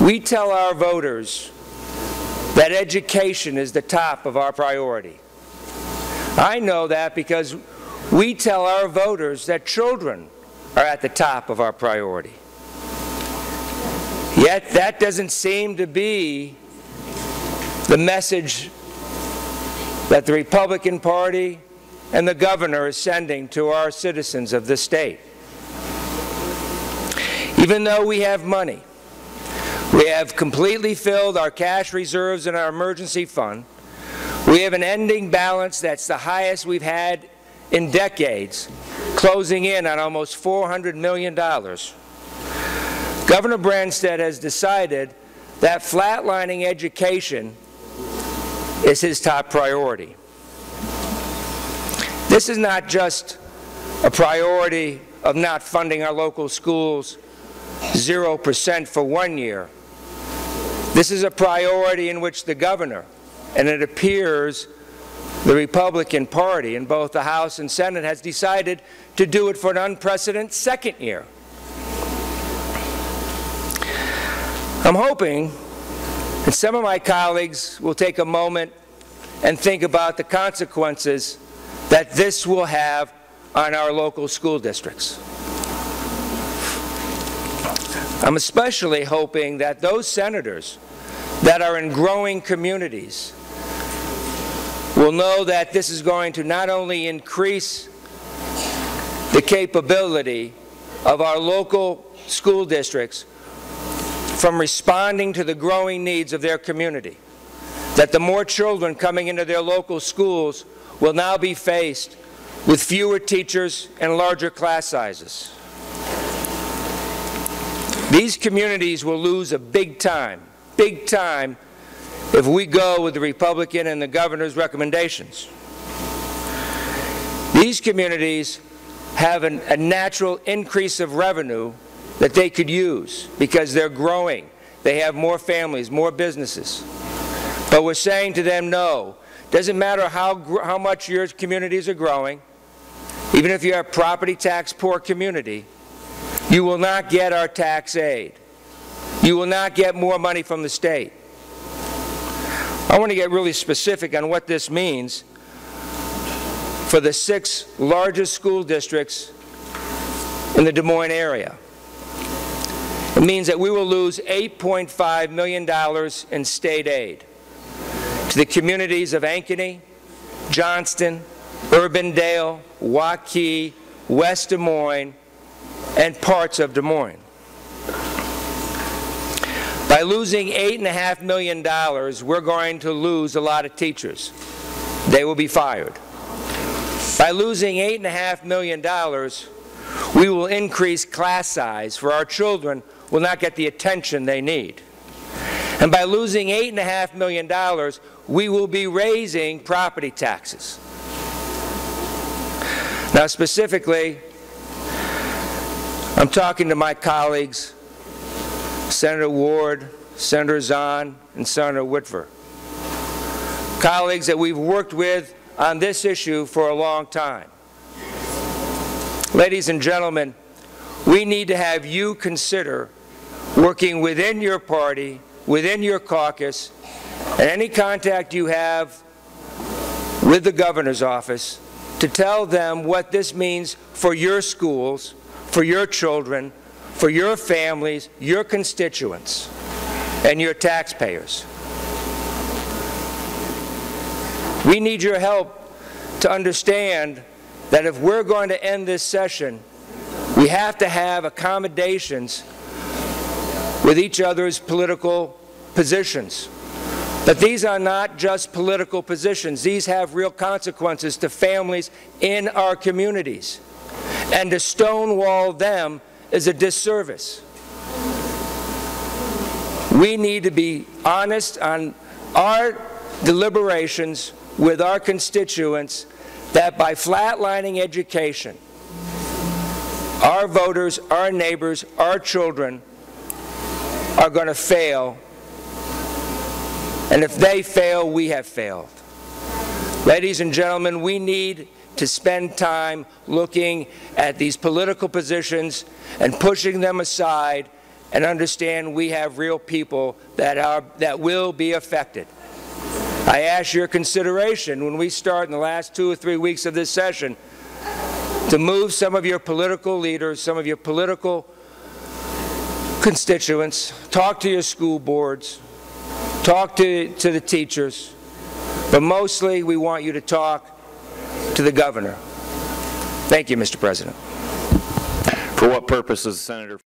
We tell our voters that education is the top of our priority. I know that because we tell our voters that children are at the top of our priority. Yet that doesn't seem to be the message that the Republican Party and the governor is sending to our citizens of this state. Even though we have money, we have completely filled our cash reserves in our emergency fund, we have an ending balance that's the highest we've had in decades, closing in on almost $400 million. Governor Branstad has decided that flatlining education is his top priority. This is not just a priority of not funding our local schools 0% for 1 year. This is a priority in which the governor, and it appears the Republican Party in both the House and Senate, has decided to do it for an unprecedented second year. I'm hoping that some of my colleagues will take a moment and think about the consequences that this will have on our local school districts. I'm especially hoping that those senators that are in growing communities will know that this is going to not only increase the capability of our local school districts from responding to the growing needs of their community, that the more children coming into their local schools will now be faced with fewer teachers and larger class sizes. These communities will lose a big time if we go with the Republican and the governor's recommendations. These communities have a natural increase of revenue that they could use because they're growing. They have more families, more businesses. But we're saying to them, no, doesn't matter how much your communities are growing, even if you're a property tax poor community, you will not get our tax aid. You will not get more money from the state. I want to get really specific on what this means for the 6 largest school districts in the Des Moines area. It means that we will lose $8.5 million in state aid to the communities of Ankeny, Johnston, Urbandale, Waukee, West Des Moines, and parts of Des Moines. By losing $8.5 million, we're going to lose a lot of teachers. They will be fired. By losing $8.5 million, we will increase class size, for our children will not get the attention they need. And by losing $8.5 million, we will be raising property taxes. Now specifically, I'm talking to my colleagues, Senator Ward, Senator Zahn, and Senator Whitver. Colleagues that we've worked with on this issue for a long time. Ladies and gentlemen, we need to have you consider working within your party, within your caucus, and any contact you have with the governor's office to tell them what this means for your schools, for your children, for your families, your constituents, and your taxpayers. We need your help to understand that if we're going to end this session, we have to have accommodations with each other's political positions. But these are not just political positions. These have real consequences to families in our communities. And to stonewall them is a disservice. We need to be honest on our deliberations with our constituents that by flatlining education, our voters, our neighbors, our children are going to fail. And if they fail, we have failed. Ladies and gentlemen, we need to spend time looking at these political positions and pushing them aside and understand we have real people that will be affected. I ask your consideration when we start in the last 2 or 3 weeks of this session to move some of your political leaders, some of your political constituents, talk to your school boards, talk to the teachers, but mostly we want you to talk to the governor. Thank you, Mr. President. For what purpose is the senator?